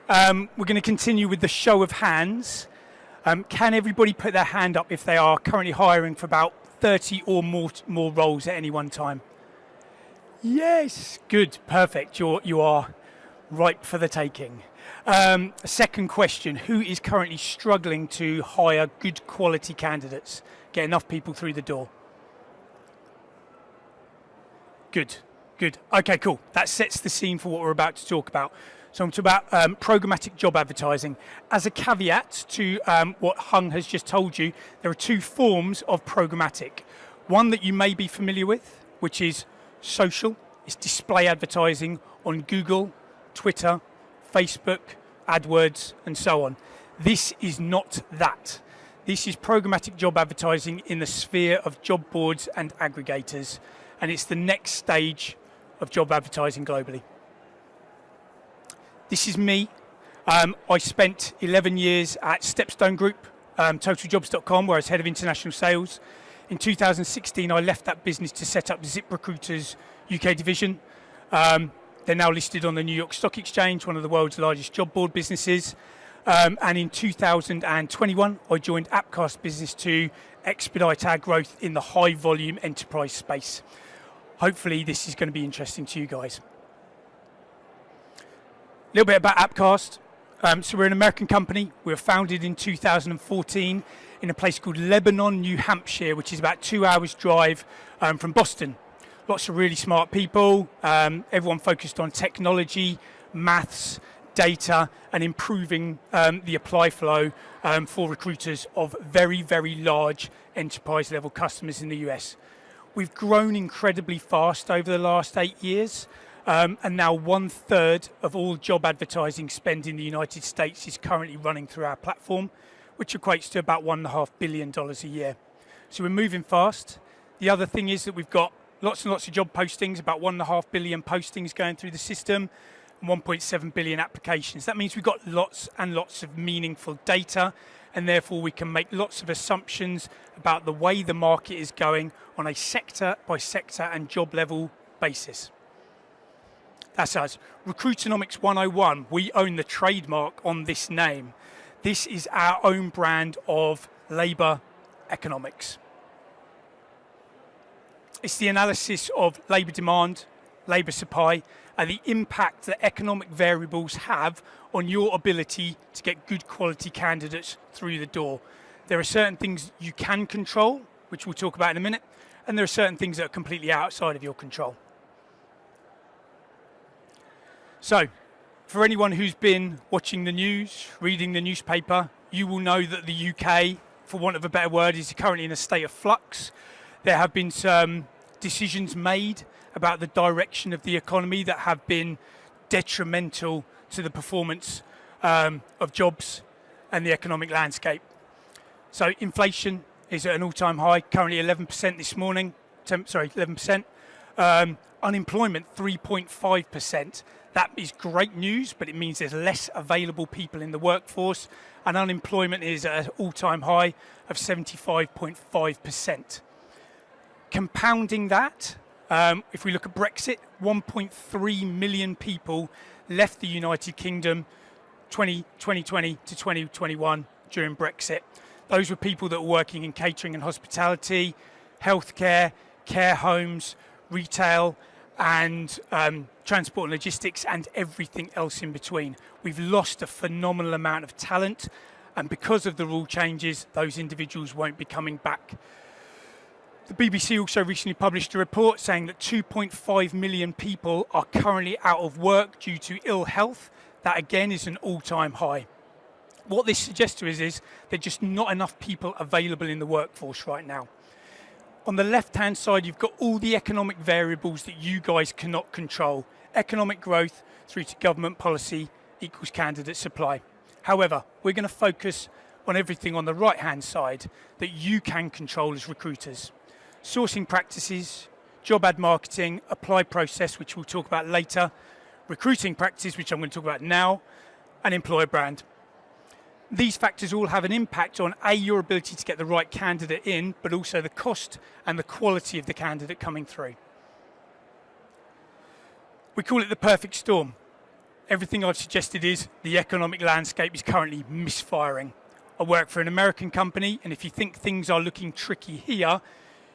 We're going to continue with the show of hands. Can everybody put their hand up if they are currently hiring for about 30 or more roles at any one time? Yes, good, perfect. You are ripe for the taking. Second question, who is currently struggling to hire good quality candidates, get enough people through the door? Good. Okay, cool. That sets the scene for what we're about to talk about. So I'm talking about programmatic job advertising. As a caveat to what Hung has just told you, there are two forms of programmatic. One that you may be familiar with, which is social. It's display advertising on Google, Twitter, Facebook, AdWords, and so on. This is not that. This is programmatic job advertising in the sphere of job boards and aggregators, and it's the next stage of job advertising globally. This is me. I spent 11 years at Stepstone Group, totaljobs.com, where I was head of international sales. In 2016, I left that business to set up ZipRecruiter's UK division. They're now listed on the New York Stock Exchange, one of the world's largest job board businesses. And in 2021, I joined Appcast business to expedite our growth in the high volume enterprise space. Hopefully this is going to be interesting to you guys. A little bit about Appcast. So we're an American company. We were founded in 2014 in a place called Lebanon, New Hampshire, which is about 2 hours drive from Boston. Lots of really smart people, everyone focused on technology, maths, data, and improving the apply flow for recruiters of very, very large enterprise level customers in the US. We've grown incredibly fast over the last 8 years, and now 1/3 of all job advertising spend in the United States is currently running through our platform, which equates to about $1.5 billion a year. So we're moving fast. The other thing is that we've got lots and lots of job postings, about 1.5 billion postings going through the system, and 1.7 billion applications. That means we've got lots and lots of meaningful data, and therefore we can make lots of assumptions about the way the market is going on a sector by sector and job level basis. That's us. Recruitonomics 101, we own the trademark on this name. This is our own brand of labour economics. It's the analysis of labour demand, labour supply, and the impact that economic variables have on your ability to get good quality candidates through the door. There are certain things you can control, which we'll talk about in a minute, and there are certain things that are completely outside of your control. So, for anyone who's been watching the news, reading the newspaper, you will know that the UK, for want of a better word, is currently in a state of flux. There have been some decisions made about the direction of the economy that have been detrimental to the performance of jobs and the economic landscape. So inflation is at an all-time high, currently 11% this morning, 11%. Unemployment, 3.5%. That is great news, but it means there's less available people in the workforce, and unemployment is at an all-time high of 75.5%. Compounding that, if we look at Brexit, 1.3 million people left the United Kingdom 2020 to 2021 during Brexit. Those were people that were working in catering and hospitality, healthcare, care homes, retail, and transport and logistics, and everything else in between. We've lost a phenomenal amount of talent, and because of the rule changes, those individuals won't be coming back. The BBC also recently published a report saying that 2.5 million people are currently out of work due to ill health. That again is an all-time high. What this suggests to us is there's just not enough people available in the workforce right now. On the left-hand side, you've got all the economic variables that you guys cannot control. Economic growth through to government policy equals candidate supply. However, we're going to focus on everything on the right-hand side that you can control as recruiters. Sourcing practices, job ad marketing, apply process, which we'll talk about later, recruiting practices, which I'm going to talk about now, and employer brand. These factors all have an impact on your ability to get the right candidate in, but also the cost and the quality of the candidate coming through. We call it the perfect storm. everything I've suggested is the economic landscape is currently misfiring. I work for an American company, and if you think things are looking tricky here,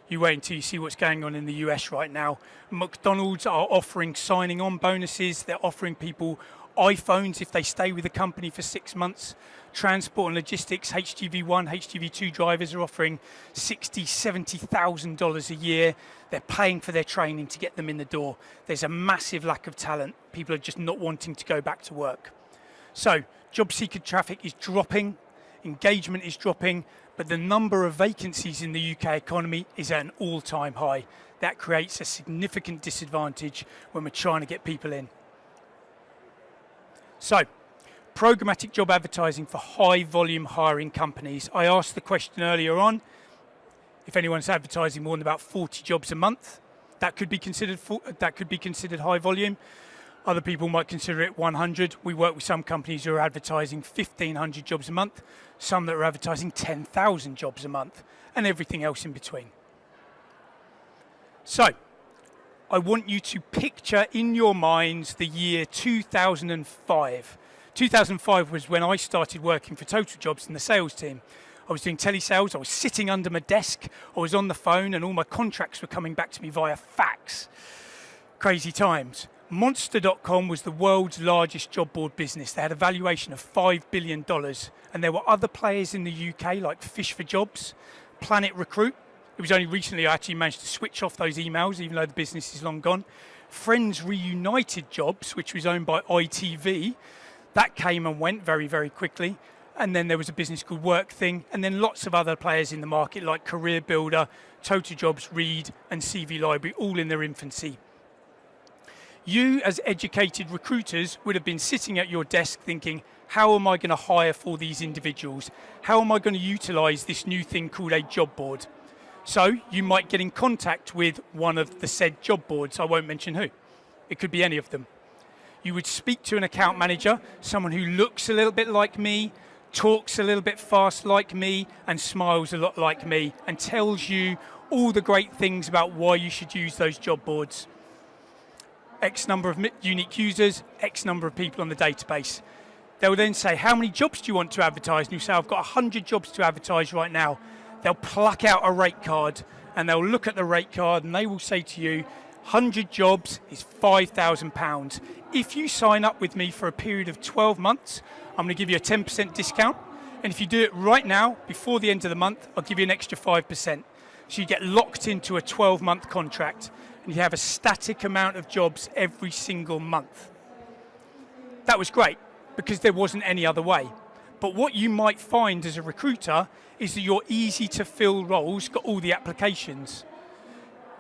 you wait until you see what's going on in the US right now. McDonald's are offering signing on bonuses. They're offering people iPhones if they stay with the company for 6 months. Transport and logistics, HGV1, HGV2 drivers are offering $60,000, $70,000 a year. They're paying for their training to get them in the door. There's a massive lack of talent. People are just not wanting to go back to work. So job seeker traffic is dropping, engagement is dropping, but the number of vacancies in the UK economy is at an all-time high. That creates a significant disadvantage when we're trying to get people in. So, programmatic job advertising for high volume hiring companies. I asked the question earlier on, if anyone's advertising more than about 40 jobs a month, that could be considered high volume. Other people might consider it 100. We work with some companies who are advertising 1,500 jobs a month, some that are advertising 10,000 jobs a month, and everything else in between. So, I want you to picture in your minds the year 2005. 2005 was when I started working for Total Jobs in the sales team. I was doing telesales, I was sitting under my desk, I was on the phone, and all my contracts were coming back to me via fax. Crazy times. Monster.com was the world's largest job board business. They had a valuation of $5 billion, and there were other players in the UK like Fish for Jobs, Planet Recruit. It was only recently I actually managed to switch off those emails, even though the business is long gone. Friends Reunited Jobs, which was owned by ITV, that came and went very, very quickly. And then there was a business called Workthing, and then lots of other players in the market like Career Builder, Total Jobs, Reed, and CV Library, all in their infancy. You, as educated recruiters, would have been sitting at your desk thinking, how am I going to hire for these individuals? How am I going to utilise this new thing called a job board? So you might get in contact with one of the said job boards. I won't mention who. It could be any of them. You would speak to an account manager, someone who looks a little bit like me, talks a little bit fast like me, and smiles a lot like me, and tells you all the great things about why you should use those job boards. X number of unique users, X number of people on the database. They will then say, how many jobs do you want to advertise? And you say, I've got 100 jobs to advertise right now. They'll pluck out a rate card, and they'll look at the rate card, and they will say to you, 100 jobs is £5,000. If you sign up with me for a period of 12 months, I'm going to give you a 10% discount. And if you do it right now, before the end of the month, I'll give you an extra 5%. So you get locked into a 12-month contract, and you have a static amount of jobs every single month. That was great, because there wasn't any other way. But what you might find as a recruiter is that your easy to fill roles got all the applications.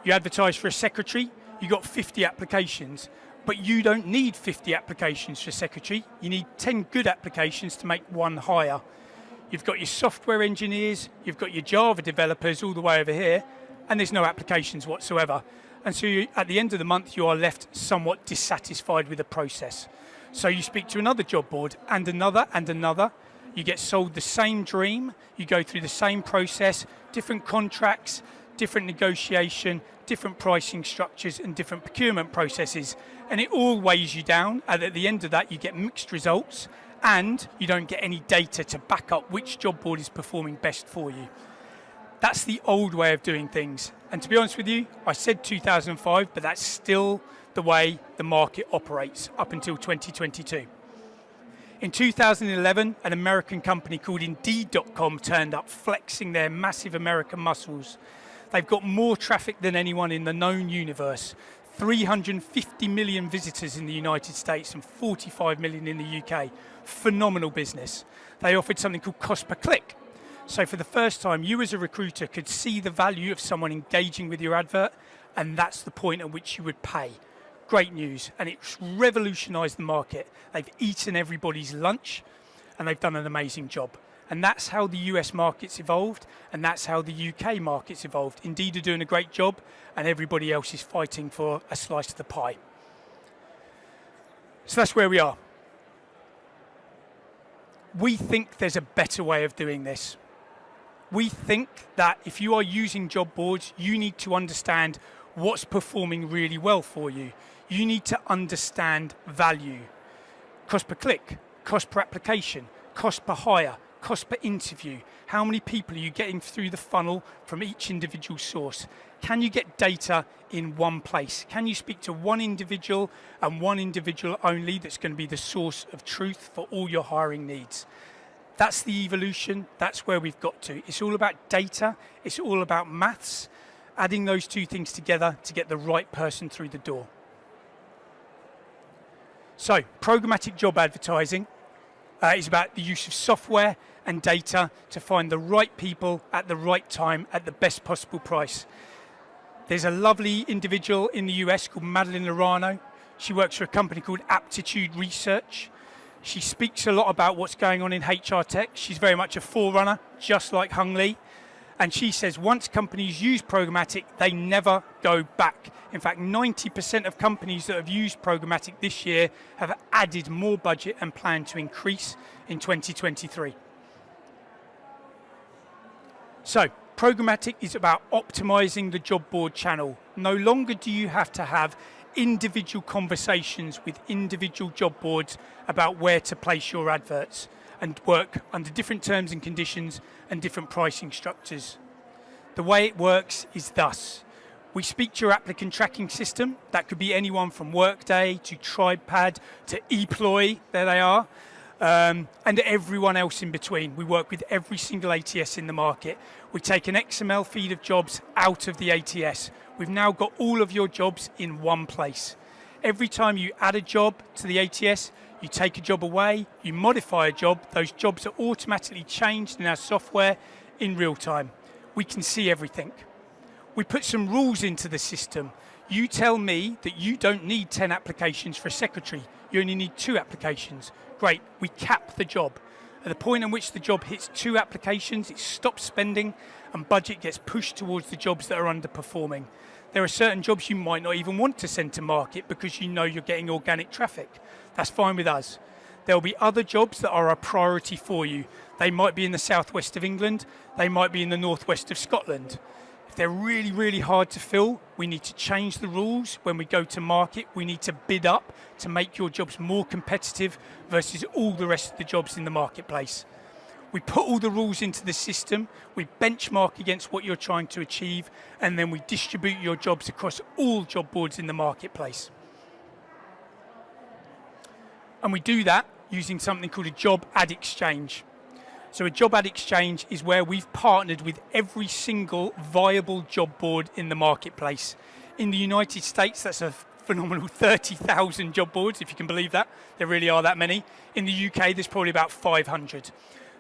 You advertise for a secretary, you got 50 applications, but you don't need 50 applications for a secretary. You need 10 good applications to make one hire. You've got your software engineers, you've got your Java developers all the way over here, and there's no applications whatsoever. And so at the end of the month, you are left somewhat dissatisfied with the process. So you speak to another job board and another and another. You get sold the same dream. You go through the same process, different contracts, different negotiation, different pricing structures, and different procurement processes. And it all weighs you down. And at the end of that, you get mixed results, and you don't get any data to back up which job board is performing best for you. That's the old way of doing things. And to be honest with you, I said 2005, but that's still the way the market operates up until 2022. In 2011, an American company called Indeed.com turned up, flexing their massive American muscles. They've got more traffic than anyone in the known universe. 350 million visitors in the United States and 45 million in the UK. Phenomenal business. They offered something called cost per click. So for the first time, you as a recruiter could see the value of someone engaging with your advert, and that's the point at which you would pay. Great news, and it's revolutionised the market. They've eaten everybody's lunch, and they've done an amazing job. And that's how the US market's evolved, and that's how the UK market's evolved. Indeed are doing a great job, and everybody else is fighting for a slice of the pie. So that's where we are. We think there's a better way of doing this. We think that if you are using job boards, you need to understand what's performing really well for you. You need to understand value. Cost per click, cost per application, cost per hire, cost per interview. How many people are you getting through the funnel from each individual source? Can you get data in one place? Can you speak to one individual and one individual only that's going to be the source of truth for all your hiring needs? That's the evolution. That's where we've got to. It's all about data. It's all about maths, adding those two things together to get the right person through the door. So, programmatic job advertising is about the use of software and data to find the right people at the right time at the best possible price. There's a lovely individual in the US called Madeline Lorano. She works for a company called Aptitude Research. She speaks a lot about what's going on in HR tech. She's very much a forerunner, just like Hung Lee. And she says once companies use programmatic, they never go back. In fact, 90% of companies that have used programmatic this year have added more budget and plan to increase in 2023. So, programmatic is about optimizing the job board channel. No longer do you have to have individual conversations with individual job boards about where to place your adverts and work under different terms and conditions and different pricing structures. The way it works is thus. We speak to your applicant tracking system. That could be anyone from Workday to TribePad to ePloy, there they are, and everyone else in between. We work with every single ATS in the market. We take an XML feed of jobs out of the ATS. We've now got all of your jobs in one place. Every time you add a job to the ATS, you take a job away, you modify a job, those jobs are automatically changed in our software in real time. We can see everything. We put some rules into the system. You tell me that you don't need 10 applications for a secretary. You only need 2 applications. Great, we cap the job. At the point in which the job hits 2 applications, it stops spending and budget gets pushed towards the jobs that are underperforming. There are certain jobs you might not even want to send to market because you know you're getting organic traffic. That's fine with us. There will be other jobs that are a priority for you. They might be in the southwest of England. They might be in the northwest of Scotland. If they're really, really hard to fill, we need to change the rules when we go to market. We need to bid up to make your jobs more competitive versus all the rest of the jobs in the marketplace. We put all the rules into the system, we benchmark against what you're trying to achieve, and then we distribute your jobs across all job boards in the marketplace. And we do that using something called a job ad exchange. So a job ad exchange is where we've partnered with every single viable job board in the marketplace. In the United States, that's a phenomenal 30,000 job boards, if you can believe that. There really are that many. In the UK, there's probably about 500.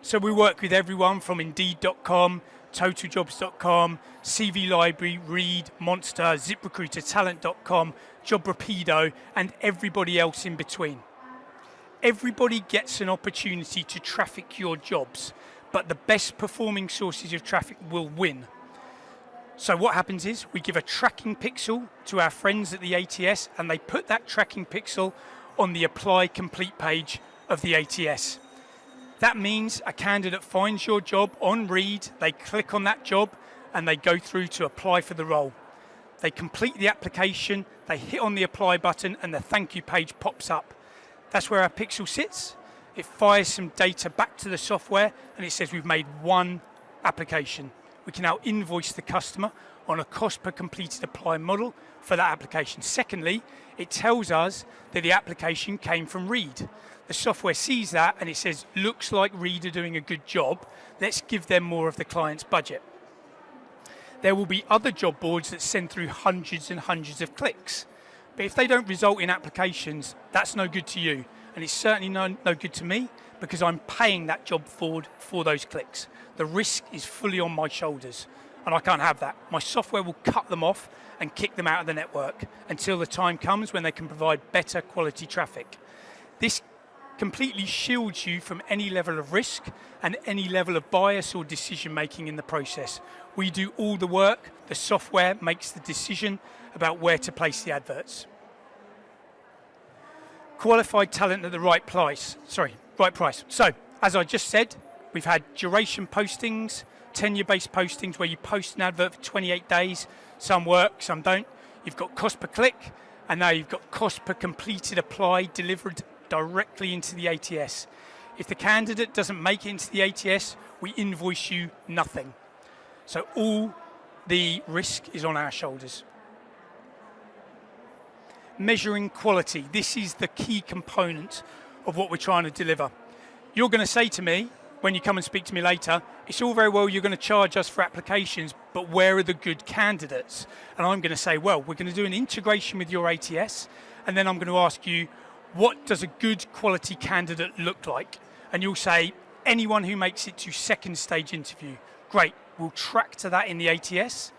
So we work with everyone from Indeed.com, TotalJobs.com, CV Library, Reed, Monster, ZipRecruiter, Talent.com, JobRapido, and everybody else in between. Everybody gets an opportunity to traffic your jobs, but the best performing sources of traffic will win. So what happens is we give a tracking pixel to our friends at the ATS, and they put that tracking pixel on the Apply Complete page of the ATS. That means a candidate finds your job on Reed, they click on that job, and they go through to apply for the role. They complete the application, they hit on the apply button, and the thank you page pops up. That's where our pixel sits. It fires some data back to the software, and it says we've made one application. We can now invoice the customer on a cost per completed apply model for that application. Secondly, it tells us that the application came from Reed. The software sees that and it says, looks like Reed are doing a good job. Let's give them more of the client's budget. There will be other job boards that send through hundreds and hundreds of clicks. But if they don't result in applications, that's no good to you. And it's certainly no good to me because I'm paying that job forward for those clicks. The risk is fully on my shoulders and I can't have that. My software will cut them off and kick them out of the network until the time comes when they can provide better quality traffic. This completely shields you from any level of risk and any level of bias or decision making in the process. We do all the work, the software makes the decision about where to place the adverts. Qualified talent at the right price. So, as I just said, we've had duration postings, tenure-based postings where you post an advert for 28 days. Some work, some don't. You've got cost per click, and now you've got cost per completed apply delivered directly into the ATS. If the candidate doesn't make it into the ATS, we invoice you nothing. So all the risk is on our shoulders. Measuring quality. This is the key component of what we're trying to deliver. You're going to say to me, when you come and speak to me later, it's all very well you're going to charge us for applications, but where are the good candidates? And I'm going to say, well, we're going to do an integration with your ATS, and then I'm going to ask you, what does a good quality candidate look like? And you'll say, anyone who makes it to second stage interview. Great, we'll track to that in the ATS,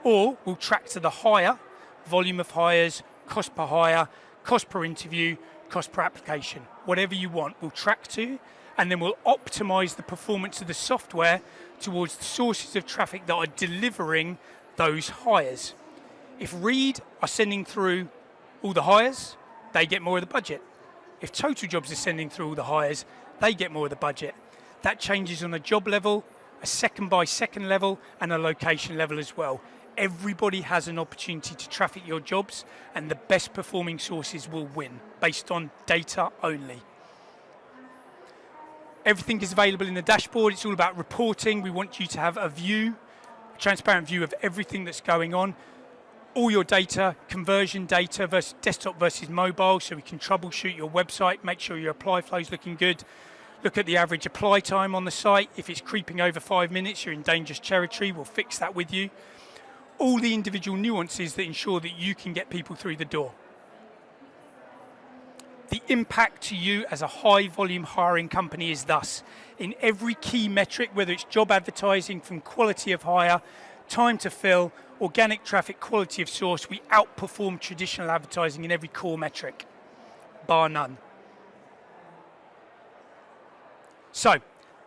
or we'll track to the hire, volume of hires, cost per hire, cost per interview, cost per application. Whatever you want, we'll track to, and then we'll optimize the performance of the software towards the sources of traffic that are delivering those hires. If Reed are sending through all the hires, they get more of the budget. If Total Jobs are sending through all the hires, they get more of the budget. That changes on a job level, a second by second level, and a location level as well. Everybody has an opportunity to traffic your jobs, and the best performing sources will win based on data only. Everything is available in the dashboard. It's all about reporting. We want you to have a view, a transparent view of everything that's going on. All your data, conversion data versus desktop versus mobile, so we can troubleshoot your website, make sure your apply flow is looking good. Look at the average apply time on the site. If it's creeping over 5 minutes, you're in dangerous territory. We'll fix that with you. All the individual nuances that ensure that you can get people through the door. The impact to you as a high volume hiring company is thus: in every key metric, whether it's job advertising from quality of hire, time to fill, organic traffic, quality of source, we outperform traditional advertising in every core metric, bar none. So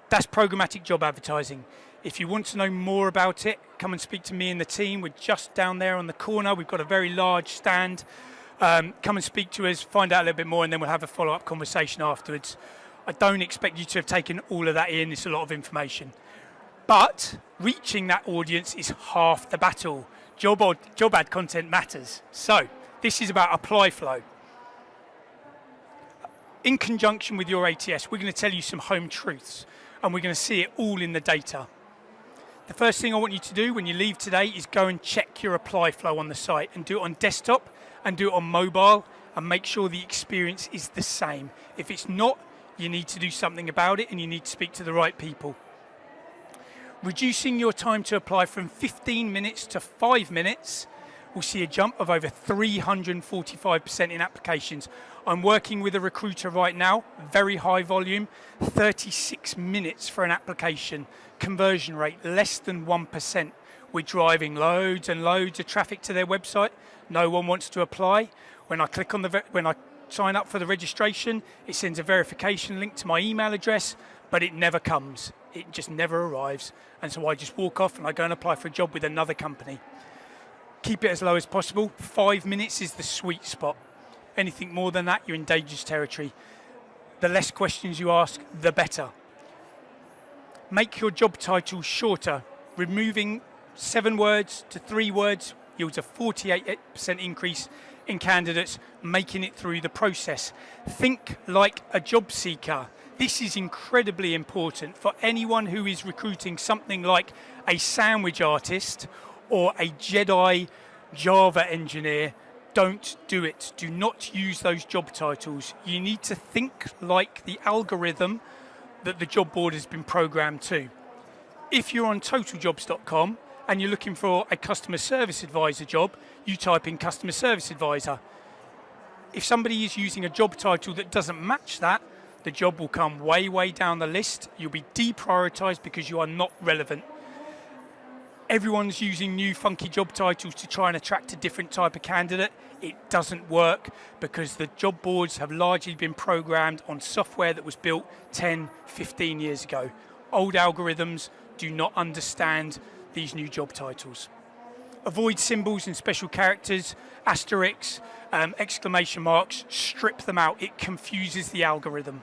that's programmatic job advertising. If you want to know more about it, come and speak to me and the team. We're just down there on the corner. We've got a very large stand. Come and speak to us, find out a little bit more, and then we'll have a follow-up conversation afterwards. I don't expect you to have taken all of that in. It's a lot of information. But reaching that audience is half the battle. Job ad content matters. So this is about apply flow. In conjunction with your ATS, we're going to tell you some home truths, and we're going to see it all in the data. The first thing I want you to do when you leave today is go and check your apply flow on the site, and do it on desktop and do it on mobile, and make sure the experience is the same. If it's not, you need to do something about it, and you need to speak to the right people. Reducing your time to apply from 15 minutes to 5 minutes will see a jump of over 345% in applications. I'm working with a recruiter right now, very high volume, 36 minutes for an application. Conversion rate less than 1%. We're driving loads and loads of traffic to their website. No one wants to apply. When I click on when I sign up for the registration, it sends a verification link to my email address, but it never comes. It just never arrives. And so I just walk off and I go and apply for a job with another company. Keep it as low as possible. 5 minutes is the sweet spot. Anything more than that, you're in dangerous territory. The less questions you ask, the better. Make your job title shorter. Removing 7 words to 3 words yields a 48% increase in candidates making it through the process. Think like a job seeker. This is incredibly important for anyone who is recruiting something like a sandwich artist or a Jedi Java engineer. Don't do it. Do not use those job titles. You need to think like the algorithm that the job board has been programmed to. If you're on totaljobs.com and you're looking for a customer service advisor job, you type in customer service advisor. If somebody is using a job title that doesn't match that, the job will come way, way down the list. You'll be deprioritized because you are not relevant. Everyone's using new funky job titles to try and attract a different type of candidate. It doesn't work because the job boards have largely been programmed on software that was built 10, 15 years ago. Old algorithms do not understand these new job titles. Avoid symbols and special characters, asterisks, exclamation marks, strip them out. It confuses the algorithm.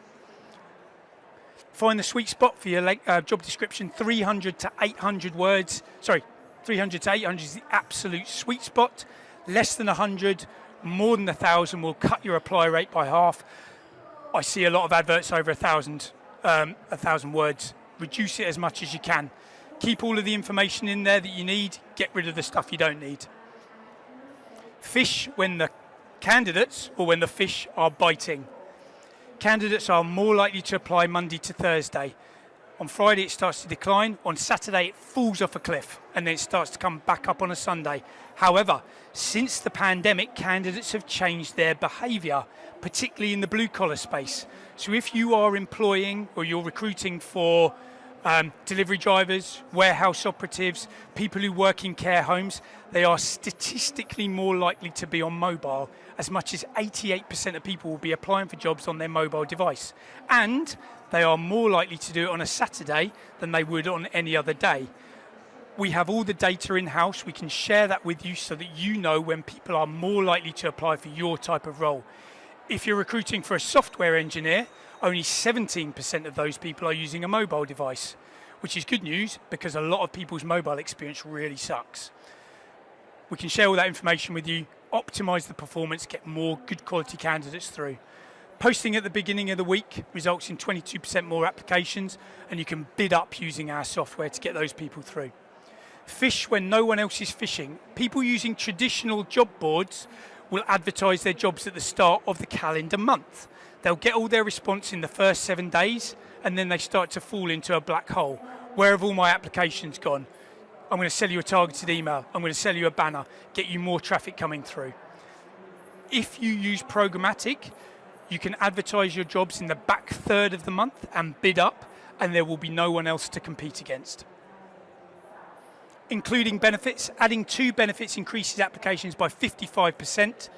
Find the sweet spot for your job description. 300 to 800 words. 300 to 800 is the absolute sweet spot. Less than 100, more than 1,000 will cut your apply rate by half. I see a lot of adverts over 1,000 words. Reduce it as much as you can. Keep all of the information in there that you need. Get rid of the stuff you don't need. Fish when the candidates or when the fish are biting. Candidates are more likely to apply Monday to Thursday. On Friday it starts to decline. On Saturday it falls off a cliff and then it starts to come back up on a Sunday. However, since the pandemic, candidates have changed their behaviour, particularly in the blue collar space. So if you are employing or you're recruiting for delivery drivers, warehouse operatives, people who work in care homes, they are statistically more likely to be on mobile. As much as 88% of people will be applying for jobs on their mobile device. And they are more likely to do it on a Saturday than they would on any other day. We have all the data in-house. We can share that with you so that you know when people are more likely to apply for your type of role. If you're recruiting for a software engineer, only 17% of those people are using a mobile device, which is good news because a lot of people's mobile experience really sucks. We can share all that information with you, optimize the performance, get more good quality candidates through. Posting at the beginning of the week results in 22% more applications, and you can bid up using our software to get those people through. Fish when no one else is fishing. People using traditional job boards will advertise their jobs at the start of the calendar month. They'll get all their response in the first 7 days, and then they start to fall into a black hole. Where have all my applications gone? I'm going to sell you a targeted email. I'm going to sell you a banner, get you more traffic coming through. If you use Programmatic, you can advertise your jobs in the back third of the month and bid up, and there will be no one else to compete against. Including benefits, adding 2 benefits increases applications by 55%.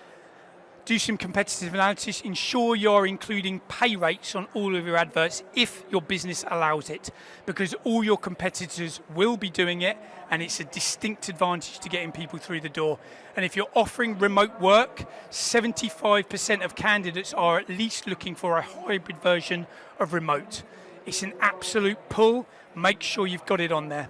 Do some competitive analysis. Ensure you're including pay rates on all of your adverts if your business allows it, because all your competitors will be doing it, and it's a distinct advantage to getting people through the door. And if you're offering remote work, 75% of candidates are at least looking for a hybrid version of remote. It's an absolute pull. Make sure you've got it on there.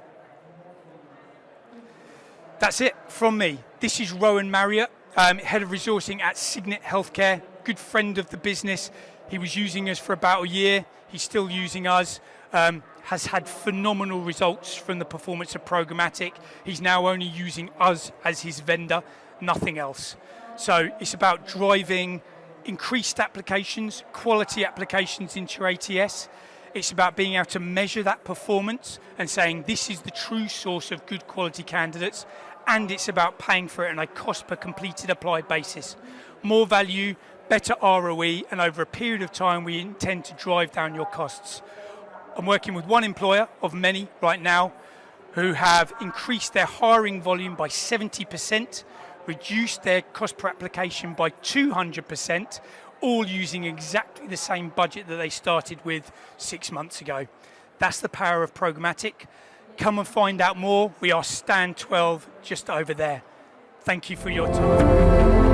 That's it from me. This is Rowan Marriott, Head of Resourcing at Signet Healthcare, good friend of the business. He was using us for about a year. He's still using us, has had phenomenal results from the performance of Programmatic. He's now only using us as his vendor, nothing else. So it's about driving increased applications, quality applications into your ATS. It's about being able to measure that performance and saying this is the true source of good quality candidates, and it's about paying for it on a cost per completed applied basis. More value, better ROE, and over a period of time we intend to drive down your costs. I'm working with one employer of many right now who have increased their hiring volume by 70%, reduced their cost per application by 200%, all using exactly the same budget that they started with 6 months ago. That's the power of Programmatic. Come and find out more. We are stand 12 just over there. Thank you for your time.